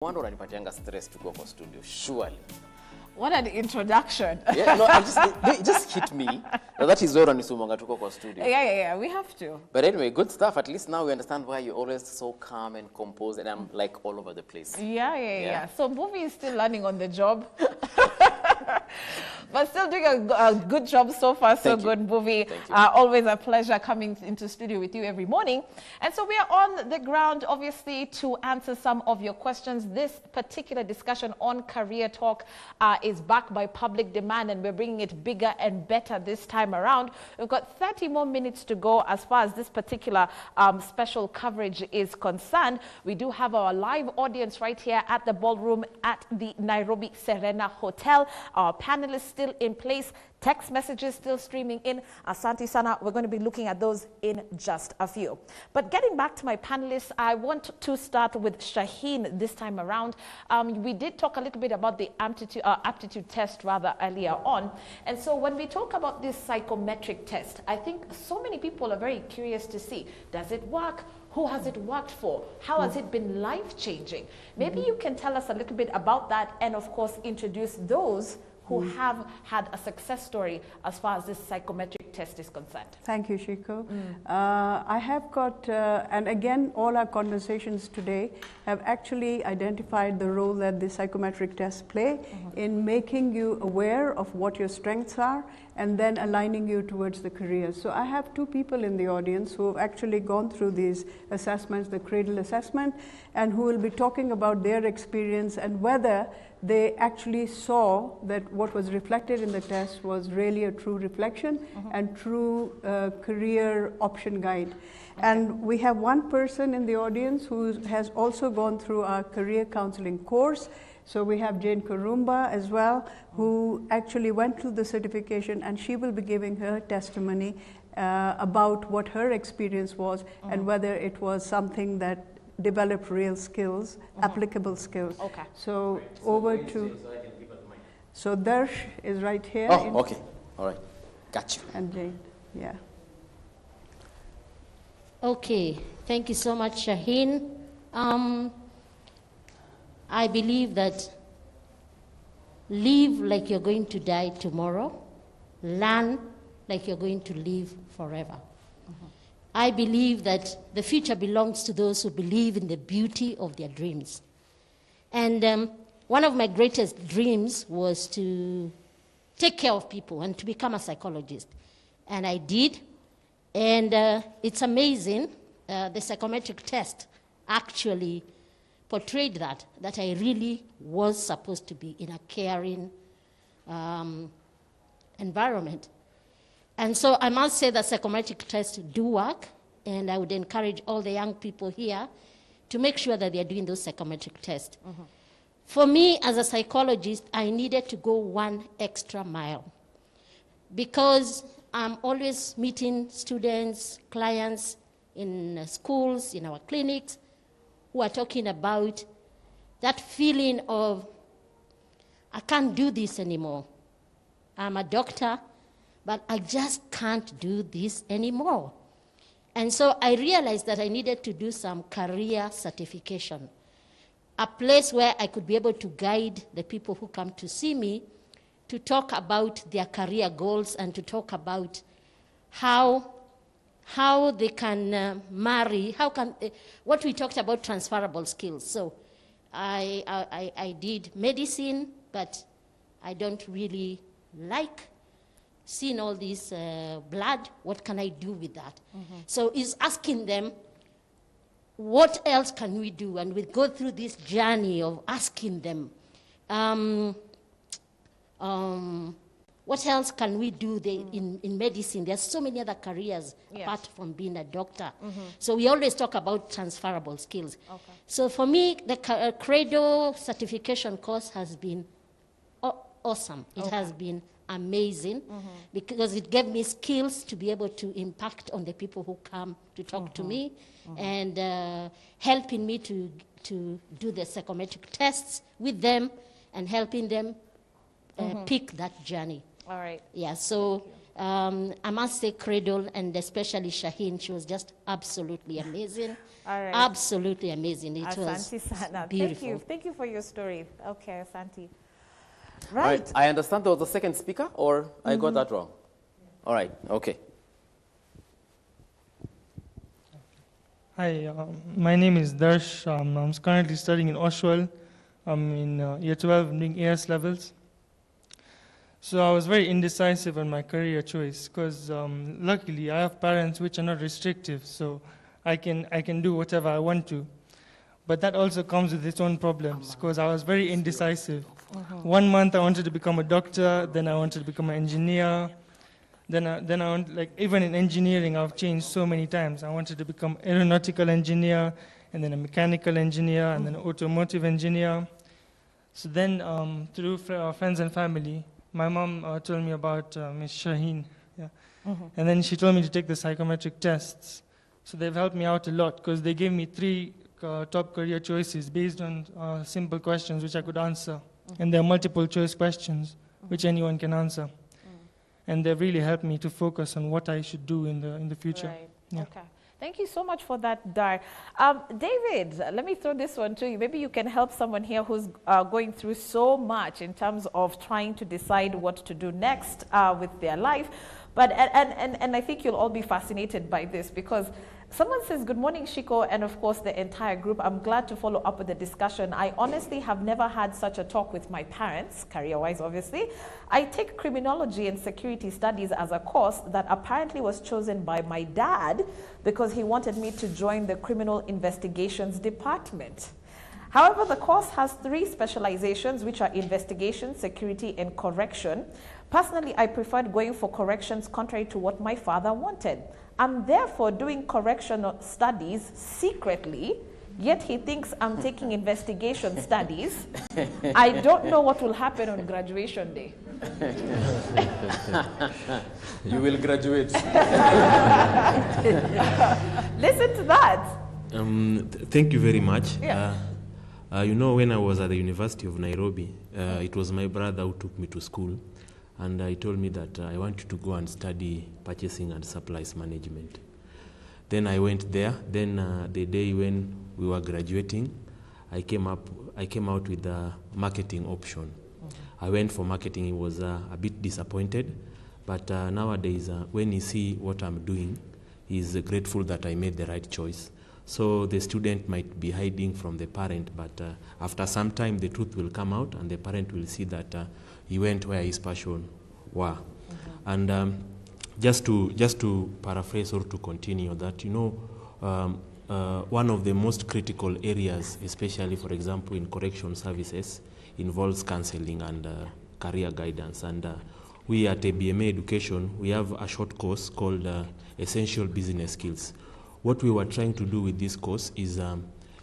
Wonder unanipatianga stress to go for studio, surely. What an introduction. Yeah, no, it just hit me. That is where unisumanga to go for studio. Yeah, we have to. But anyway, good stuff. At least now we understand why you're always so calm and composed, and I'm like all over the place. Yeah. So Movie is still learning on the job. But still doing a good job so far, so good, Movie. Always a pleasure coming into studio with you every morning. And so we are on the ground, obviously, to answer some of your questions. This particular discussion on Career Talk is backed by public demand, and we're bringing it bigger and better this time around. We've got 30 more minutes to go as far as this particular special coverage is concerned. We do have our live audience right here at the ballroom at the Nairobi Serena Hotel. Our panelists still in place. Text messages still streaming in. Asante sana. We're going to be looking at those in just a few. But getting back to my panelists, I want to start with Shaheen this time around. We did talk a little bit about the aptitude test rather earlier on. And so when we talk about this psychometric test, I think so many people are very curious to see, does it work? Who has it worked for? How has it been life-changing? Maybe you can tell us a little bit about that, and of course introduce those who have had a success story as far as this psychometric test is concerned. Thank you, Shiko. I have got, and again, all our conversations today have actually identified the role that the psychometric tests play in making you aware of what your strengths are and then aligning you towards the career. So I have two people in the audience who have actually gone through these assessments, the Cradle assessment, and who will be talking about their experience and whether they actually saw that what was reflected in the test was really a true reflection and true career option guide. And we have one person in the audience who has also gone through our career counseling course. So we have Jane Karumba as well, who actually went through the certification, and she will be giving her testimony about what her experience was and whether it was something that developed real skills, applicable skills. Okay. So over to, so Darsh is right here. Oh, okay. All right. Got you. And Jane, yeah. Okay. Thank you so much, Shaheen. I believe that live like you're going to die tomorrow, learn like you're going to live forever. I believe that the future belongs to those who believe in the beauty of their dreams. And one of my greatest dreams was to take care of people and to become a psychologist. And I did. And it's amazing, the psychometric test actually portrayed that I really was supposed to be in a caring environment. And so I must say that psychometric tests do work, and I would encourage all the young people here to make sure that they're doing those psychometric tests. For me, as a psychologist, I needed to go one extra mile because I'm always meeting students, clients in schools, in our clinics, who are talking about that feeling of, I can't do this anymore. I'm a doctor, but I just can't do this anymore. And so I realized that I needed to do some career certification, a place where I could be able to guide the people who come to see me to talk about their career goals and to talk about how they can marry, what we talked about, transferable skills. So I did medicine, but I don't really like seeing all this blood. What can I do with that? So it's asking them, what else can we do? And we go through this journey of asking them, what else can we do in medicine? There's so many other careers apart from being a doctor. So we always talk about transferable skills. So for me, the Credo certification course has been awesome. It has been amazing because it gave me skills to be able to impact on the people who come to talk to me and helping me to do the psychometric tests with them and helping them pick that journey. All right. Yeah, so I must say Cradle, and especially Shaheen, she was just absolutely amazing. All right. Absolutely amazing. It was beautiful. Thank you for your story. Okay, Asante. Right. All right. I understand there was a second speaker, or I got that wrong? All right. Okay. Hi, my name is Darsh. I'm currently studying in Oshawa. I'm in year 12, doing AS levels. So I was very indecisive on my career choice because luckily I have parents which are not restrictive, so I can do whatever I want to. But that also comes with its own problems because I was very indecisive. 1 month I wanted to become a doctor, then I wanted to become an engineer. Then I want, like, even in engineering, I've changed so many times. I wanted to become aeronautical engineer, and then a mechanical engineer, and then an automotive engineer. So then, through friends and family, my mom told me about Ms. Shaheen. Yeah. And then she told me to take the psychometric tests. So they've helped me out a lot, because they gave me 3 top career choices based on simple questions which I could answer. And they're multiple choice questions, which anyone can answer. And they've really helped me to focus on what I should do in the future. Right. Yeah. Okay. Thank you so much for that, Dar. David, let me throw this one to you. Maybe you can help someone here who's going through so much in terms of trying to decide what to do next with their life. But and I think you'll all be fascinated by this, because someone says, good morning, Shiko, and of course the entire group. I'm glad to follow up with the discussion. I honestly have never had such a talk with my parents, career-wise obviously. I take criminology and security studies as a course that apparently was chosen by my dad because he wanted me to join the criminal investigations department. However, the course has 3 specializations, which are investigation, security, and correction. Personally, I preferred going for corrections contrary to what my father wanted. I'm therefore doing correctional studies secretly, yet he thinks I'm taking investigation studies. I don't know what will happen on graduation day. You will graduate. Listen to that. Thank you very much. Yeah. You know, when I was at the University of Nairobi, it was my brother who took me to school. And he told me that I wanted to go and study purchasing and supplies management. Then I went there. Then the day when we were graduating, I came out with a marketing option. I went for marketing. He was a bit disappointed, but nowadays, when he see what I'm doing, he's grateful that I made the right choice. So the student might be hiding from the parent, but after some time, the truth will come out, and the parent will see that he went where his passion were. And just to paraphrase or to continue that, you know, one of the most critical areas, especially, for example, in correction services, involves counseling and career guidance. And we at MBA Education, we have a short course called Essential Business Skills. What we were trying to do with this course is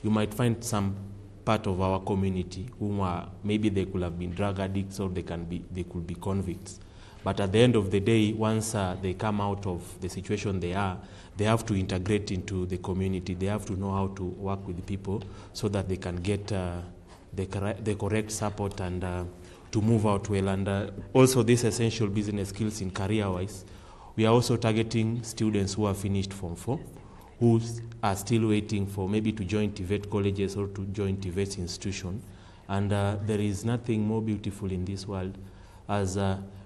you might find some part of our community who are, maybe they could have been drug addicts or they could be convicts. But at the end of the day, once they come out of the situation they have to integrate into the community. They have to know how to work with people so that they can get the correct support and to move out well. And also these essential business skills in career-wise, we are also targeting students who have finished Form 4, who are still waiting for maybe to join TVET colleges or to join TVET institution. And there is nothing more beautiful in this world as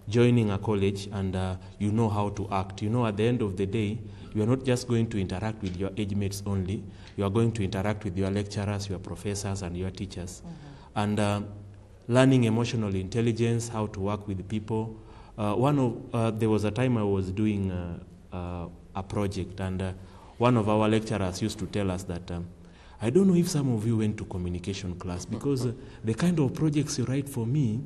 joining a college and you know how to act. You know, at the end of the day, you are not just going to interact with your age mates only. You are going to interact with your lecturers, your professors, and your teachers. And learning emotional intelligence, how to work with people. There was a time I was doing a project, and one of our lecturers used to tell us that I don't know if some of you went to communication class, because the kind of projects you write for me,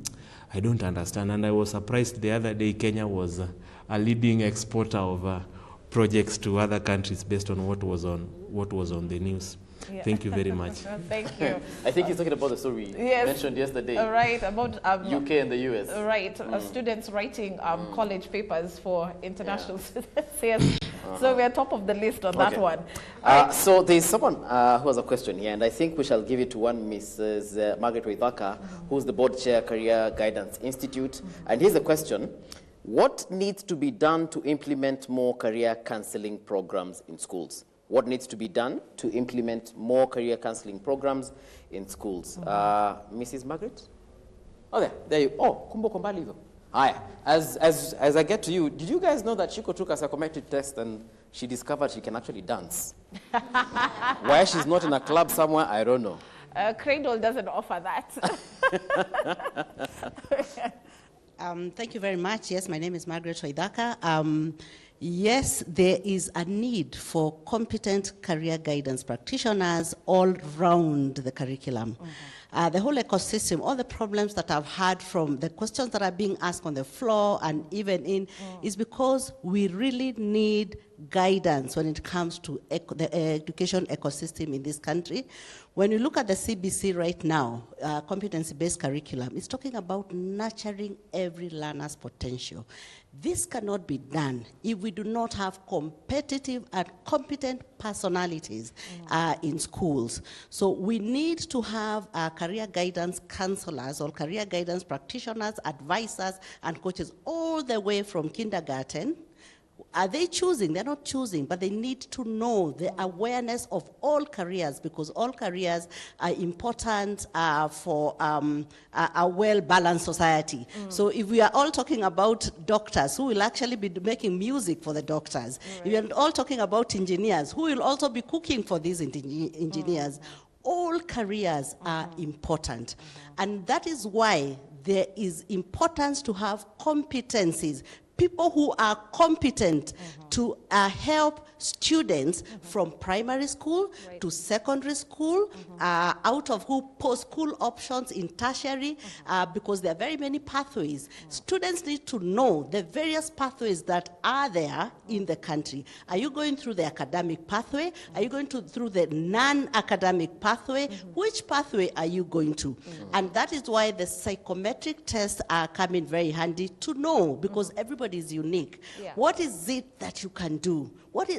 I don't understand. And I was surprised the other day Kenya was a leading exporter of projects to other countries based on what was on the news. Yeah. Thank you very much. Thank you. I think he's talking about the story mentioned yesterday. Right, about UK and the US. Right, students writing college papers for international students. Yes. So we're top of the list on that one. So there's someone who has a question here, and I think we shall give it to one Mrs. Margaret Waithaka, who's the board chair, Career Guidance Institute. And here's a question. What needs to be done to implement more career counseling programs in schools? What needs to be done to implement more career counseling programs in schools? Mrs. Margaret? Oh, there you. Oh, kumbo kombali hivyo. Aya, as I get to you, did you guys know that Shiko took a psychometric test and she discovered she can actually dance? Why she's not in a club somewhere, I don't know. Cradle doesn't offer that. Thank you very much. Yes, my name is Margaret Waithaka. Yes, there is a need for competent career guidance practitioners all round the curriculum. The whole ecosystem, all the problems that I've had from the questions that are being asked on the floor and even in, is because we really need guidance when it comes to the education ecosystem in this country. When you look at the CBC right now, competency-based curriculum, it's talking about nurturing every learner's potential. This cannot be done if we do not have competitive and competent personalities in schools. So we need to have career guidance counselors or career guidance practitioners, advisors, and coaches all the way from kindergarten. Are they choosing? They're not choosing, but they need to know the awareness of all careers, because all careers are important for a well-balanced society. So if we are all talking about doctors, who will actually be making music for the doctors? If we are all talking about engineers, who will also be cooking for these engineers? All careers are important. And that is why there is importance to have competencies, people who are competent to help students from primary school to secondary school, out of post-school options in tertiary, because there are very many pathways. Students need to know the various pathways that are there in the country. Are you going through the academic pathway? Are you going through the non-academic pathway? Which pathway are you going to? And that is why the psychometric tests are coming very handy to know, because everybody is unique. What is it that you can do?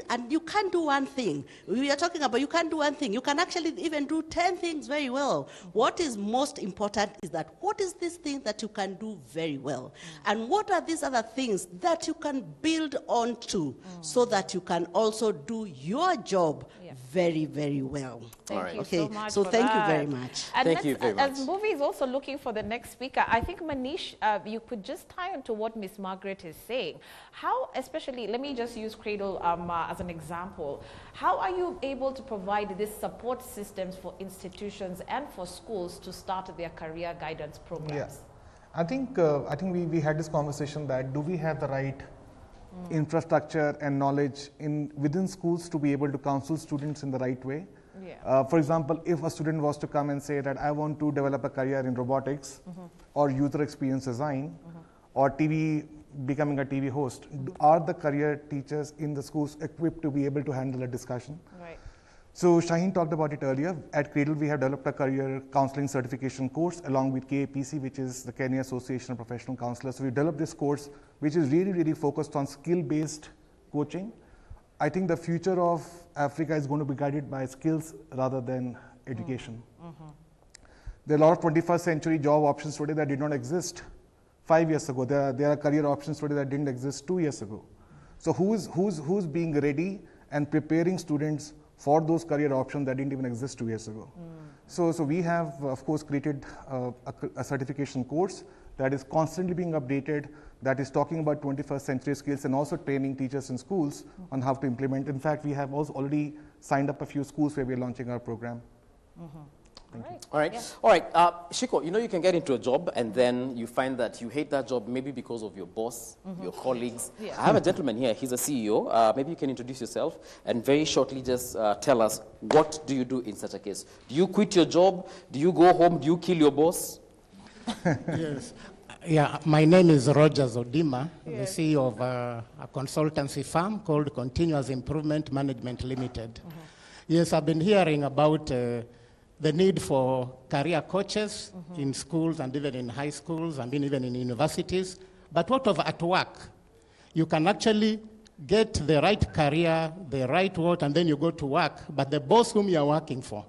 And you can't do one thing. We are talking about you can't do one thing. You can actually even do 10 things very well. What is most important is that what is this thing that you can do very well? And what are these other things that you can build onto so that you can also do your job very, very well? Thank you okay. so much. So for thank that. you very much. And thank you very much. As Movie is also looking for the next speaker, I think Manish, you could just tie into what Miss Margaret is saying. How, especially, let me just use Cradle as an example. How are you able to provide these support systems for institutions and for schools to start their career guidance programs? I think we had this conversation that do we have the right infrastructure and knowledge within schools to be able to counsel students in the right way? For example, if a student was to come and say that I want to develop a career in robotics or user experience design or becoming a TV host, are the career teachers in the schools equipped to be able to handle a discussion? Right. So Shaheen talked about it earlier. At Cradle, we have developed a career counseling certification course along with KAPC, which is the Kenya Association of Professional Counselors. So we developed this course, which is really, really focused on skill-based coaching. I think the future of Africa is going to be guided by skills rather than education. There are a lot of 21st century job options today that did not exist 5 years ago. There are career options today that didn't exist 2 years ago. So who's being ready and preparing students for those career options that didn't even exist 2 years ago? So we have, of course, created a certification course that is constantly being updated, that is talking about 21st century skills and also training teachers in schools on how to implement. In fact, we have also already signed up a few schools where we're launching our program. All right. Shiko, you know you can get into a job and then you find that you hate that job maybe because of your boss, your colleagues. I have a gentleman here, he's a CEO. Maybe you can introduce yourself and very shortly just tell us, what do you do in such a case? Do you quit your job? Do you go home? Do you kill your boss? Yes. Yeah, my name is Roger Zodima, the CEO of a consultancy firm called Continuous Improvement Management Limited. Yes, I've been hearing about the need for career coaches in schools and even in high schools and even in universities. But what of at work? You can actually get the right career, the right work, and then you go to work, but the boss whom you're working for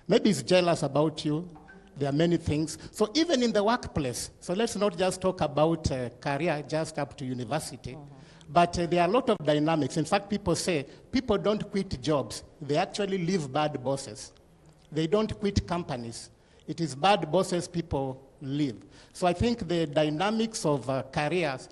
maybe is jealous about you, There are many things. So even in the workplace, so let's not just talk about career just up to university, but there are a lot of dynamics. In fact, people say people don't quit jobs. They actually leave bad bosses. They don't quit companies. It is bad bosses people leave. So I think the dynamics of careers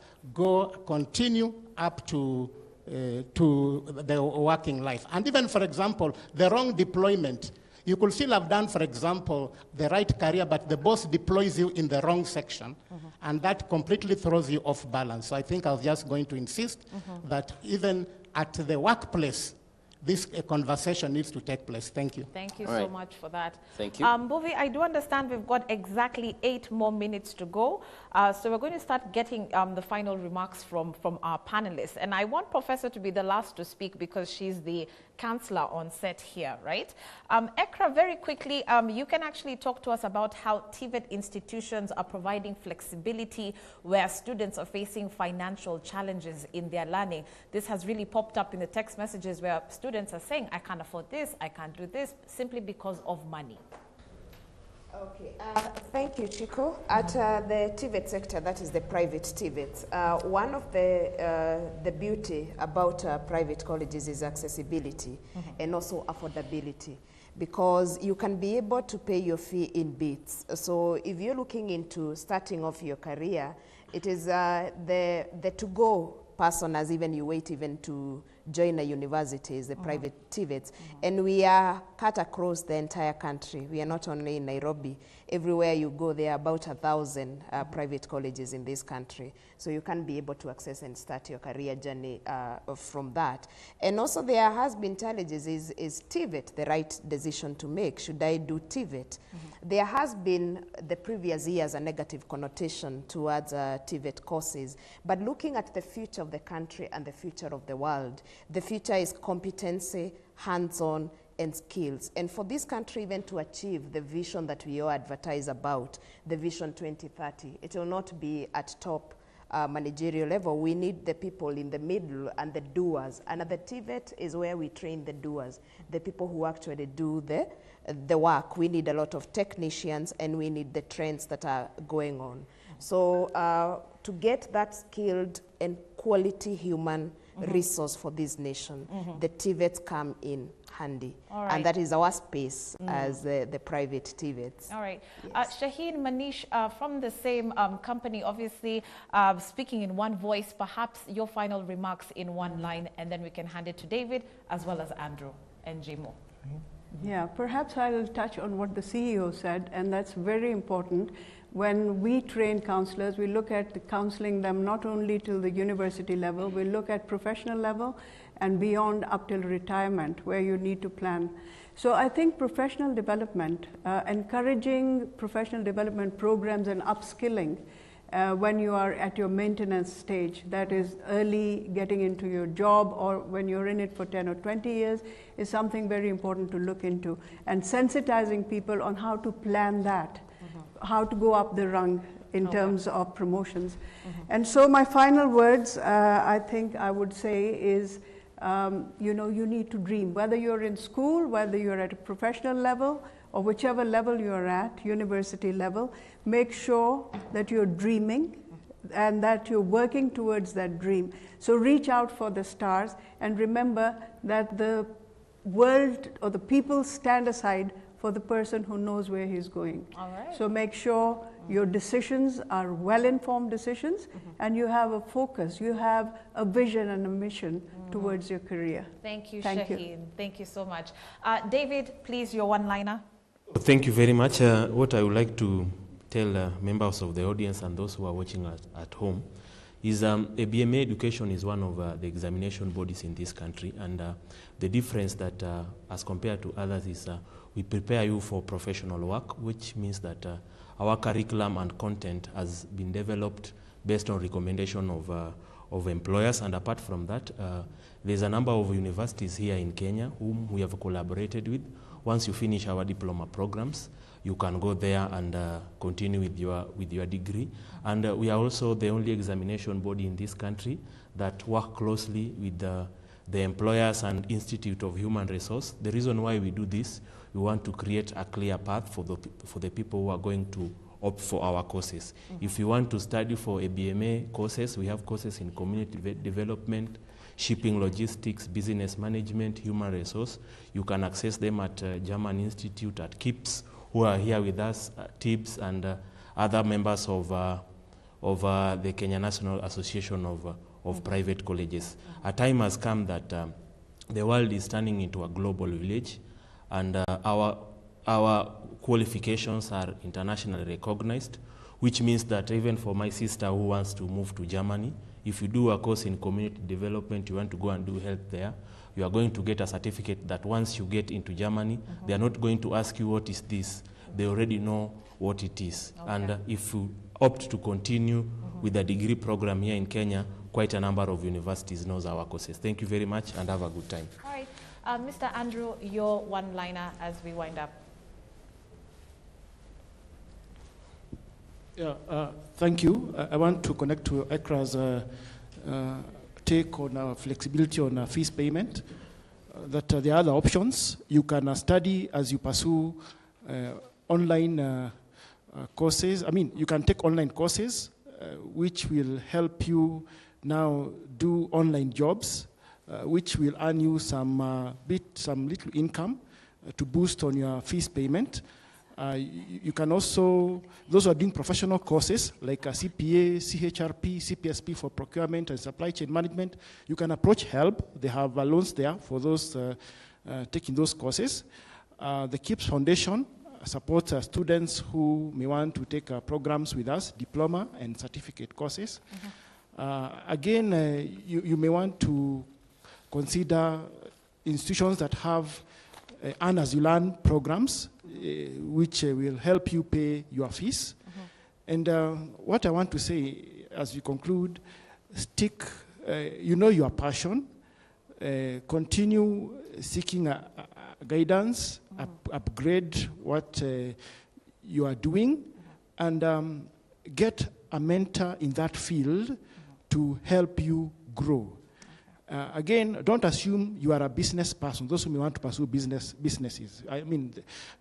continue up to the working life. And even, for example, the wrong deployment. You could still have done, for example, the right career, but the boss deploys you in the wrong section, and that completely throws you off balance. So I think I was just going to insist that even at the workplace, this conversation needs to take place. Thank you. Thank you so much for that. Thank you. Bovi, I do understand we've got exactly 8 more minutes to go. So we're going to start getting the final remarks from our panelists. And I want Professor to be the last to speak because she's the counselor on set here, right? Ekra, very quickly, you can actually talk to us about how TVET institutions are providing flexibility where students are facing financial challenges in their learning. This has really popped up in the text messages where students are saying, I can't afford this, I can't do this, simply because of money. Okay, thank you, Chico. At the TVET sector, that is the private TVETs, one of the beauty about private colleges is accessibility and also affordability, because you can be able to pay your fee in bits. So if you're looking into starting off your career, it is the to-go person as even you wait even to join a university is the private TVETs. And we are cut across the entire country. We are not only in Nairobi. Everywhere you go, there are about 1,000 private colleges in this country. So you can be able to access and start your career journey from that. And also there has been challenges. Is TVET the right decision to make? Should I do TVET? There has been the previous years a negative connotation towards TVET courses. But looking at the future of the country and the future of the world, the future is competency, hands-on, and skills. And for this country even to achieve the vision that we all advertise about, the Vision 2030, it will not be at top managerial level. We need the people in the middle and the doers. And at the TVET is where we train the doers, the people who actually do the work. We need a lot of technicians and we need the trends that are going on. So to get that skilled and quality human resource for this nation, the TVETs come in handy. And that is our space as the private TVETs. All right. Yes. Shaheen, Manish, from the same company, obviously speaking in one voice, perhaps your final remarks in one line, and then we can hand it to David as well as Andrew and Jimo. Yeah, perhaps I'll touch on what the CEO said, and that's very important. When we train counselors, we look at counseling them not only till the university level, we look at professional level and beyond up till retirement, where you need to plan. So I think professional development, encouraging professional development programs and upskilling when you are at your maintenance stage, that is early getting into your job or when you're in it for 10 or 20 years, is something very important to look into. And sensitizing people on how to plan that, how to go up the rung in terms of promotions. And so my final words, I think I would say is, you know, you need to dream. Whether you're in school, whether you're at a professional level, or whichever level you're at, university level, make sure that you're dreaming and that you're working towards that dream. So reach out for the stars and remember that the world or the people stand aside for the person who knows where he's going. All right. So make sure your decisions are well-informed decisions and you have a focus, you have a vision and a mission towards your career. Thank you, Shaheen. Thank you so much. David, please, your one-liner. Thank you very much. What I would like to tell members of the audience and those who are watching at home is MBA Education is one of the examination bodies in this country, and the difference that as compared to others is we prepare you for professional work, which means that our curriculum and content has been developed based on recommendation of employers, and apart from that, there's a number of universities here in Kenya whom we have collaborated with. Once you finish our diploma programs, you can go there and continue with your degree. And we are also the only examination body in this country that work closely with the employers and Institute of Human Resource. The reason why we do this, we want to create a clear path for the people who are going to opt for our courses. If you want to study for a BMA courses, we have courses in community development, shipping logistics, business management, human resource. You can access them at German Institute, at KIPS, who are here with us, TIBS, and other members of the Kenya National Association of Private Colleges. A time has come that the world is turning into a global village, and our qualifications are internationally recognized, which means that even for my sister who wants to move to Germany, if you do a course in community development, you want to go and do health there, you are going to get a certificate that once you get into Germany, they are not going to ask you what is this. They already know what it is. Okay. And if you opt to continue with the degree program here in Kenya, quite a number of universities knows our courses. Thank you very much and have a good time. All right. Mr. Andrew, your one-liner as we wind up. Yeah, thank you. I want to connect to Ekra's take on flexibility on fees payment, that there are other options. You can study as you pursue online courses. I mean, you can take online courses, which will help you now do online jobs, which will earn you some little income to boost on your fees payment. You can also, those who are doing professional courses like CPA, CHRP, CPSP for procurement and supply chain management, you can approach HELP. They have loans there for those taking those courses. The KIPS Foundation supports students who may want to take programs with us, diploma and certificate courses. Again, you may want to consider institutions that have earn as you learn programs, which will help you pay your fees. And what I want to say as we conclude, stick, you know your passion, continue seeking guidance, upgrade what you are doing, and get a mentor in that field to help you grow. Again, don't assume you are a business person. Those who may want to pursue businesses, I mean,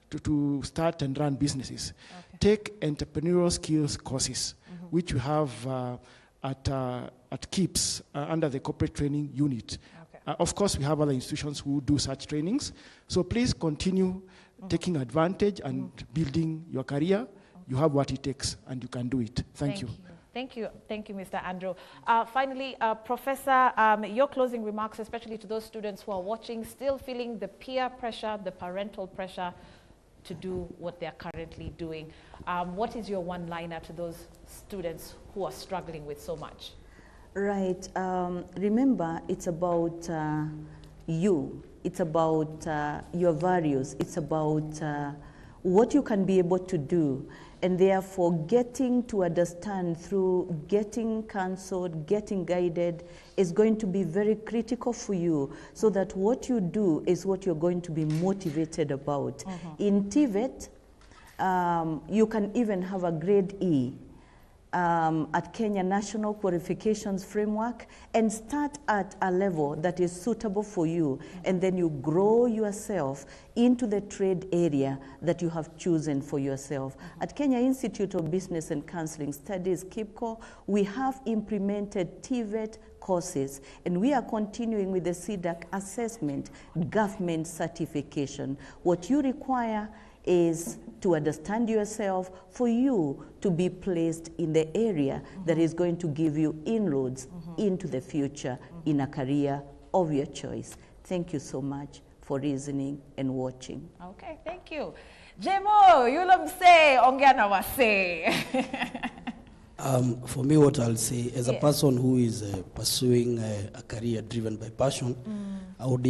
to start and run businesses. Okay. Take entrepreneurial skills courses, which we have at KIPS under the corporate training unit. Okay. Of course, we have other institutions who do such trainings. So please continue taking advantage and building your career. You have what it takes, and you can do it. Thank you. Thank you, Mr. Andrew. Finally, Professor, your closing remarks, especially to those students who are watching, still feeling the peer pressure, the parental pressure to do what they're currently doing. What is your one-liner to those students who are struggling with so much? Right. Remember, it's about you. It's about your values. It's about what you can be able to do. And therefore, getting to understand through getting counseled, getting guided is going to be very critical for you, so that what you do is what you're going to be motivated about. In TVET, you can even have a grade E at Kenya National Qualifications Framework and start at a level that is suitable for you, and then you grow yourself into the trade area that you have chosen for yourself. At Kenya Institute of Business and Counseling Studies, KIPCO, we have implemented TVET courses, and we are continuing with the CDAC assessment government certification. What you require is to understand yourself for you to be placed in the area that is going to give you inroads into the future in a career of your choice. Thank you so much for listening and watching. Okay, thank you. Jemo, yulam say, ongea wase. For me, what I'll say, as a person who is pursuing a career driven by passion, I would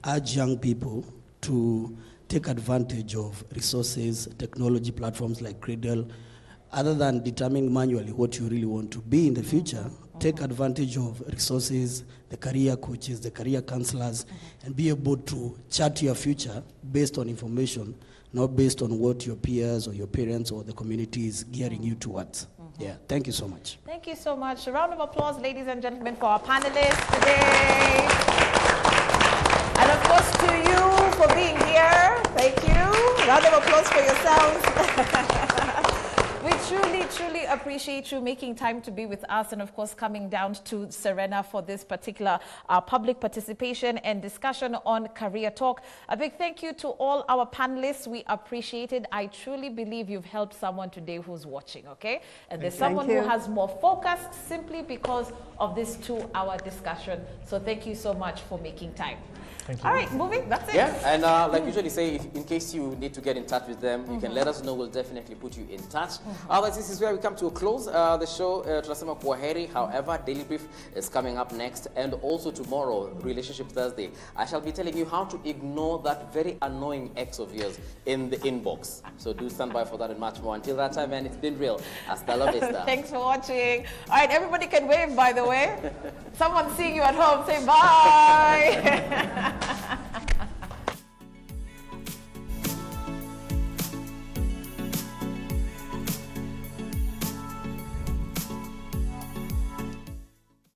urge young people to take advantage of resources, technology platforms like Cradle. Other than determining manually what you really want to be in the future, take advantage of resources, the career coaches, the career counselors, and be able to chart your future based on information, not based on what your peers or your parents or the community is gearing you towards. Yeah, thank you so much. Thank you so much. A round of applause, ladies and gentlemen, for our panelists today. And of course to you for being here. Thank you. Round of applause for yourselves. We truly appreciate you making time to be with us and, of course, coming down to Serena for this particular public participation and discussion on Career Talk. A big thank you to all our panelists. We appreciate it. I truly believe you've helped someone today who's watching, okay? And there's someone who has more focus simply because of this 2-hour discussion. So thank you so much for making time. Thank you. All right, moving. That's it. Yeah, and like we usually say, in case you need to get in touch with them, you can let us know. We'll definitely put you in touch. Otherwise, this is where we come to a close. The show, tunasema kwaheri. However, Daily Brief is coming up next. And also tomorrow, Relationship Thursday, I shall be telling you how to ignore that very annoying ex of yours in the inbox. So do stand by for that and much more. Until that time, man, it's been real. Hasta la vista. Thanks for watching. All right, everybody can wave, by the way. Someone seeing you at home, say bye.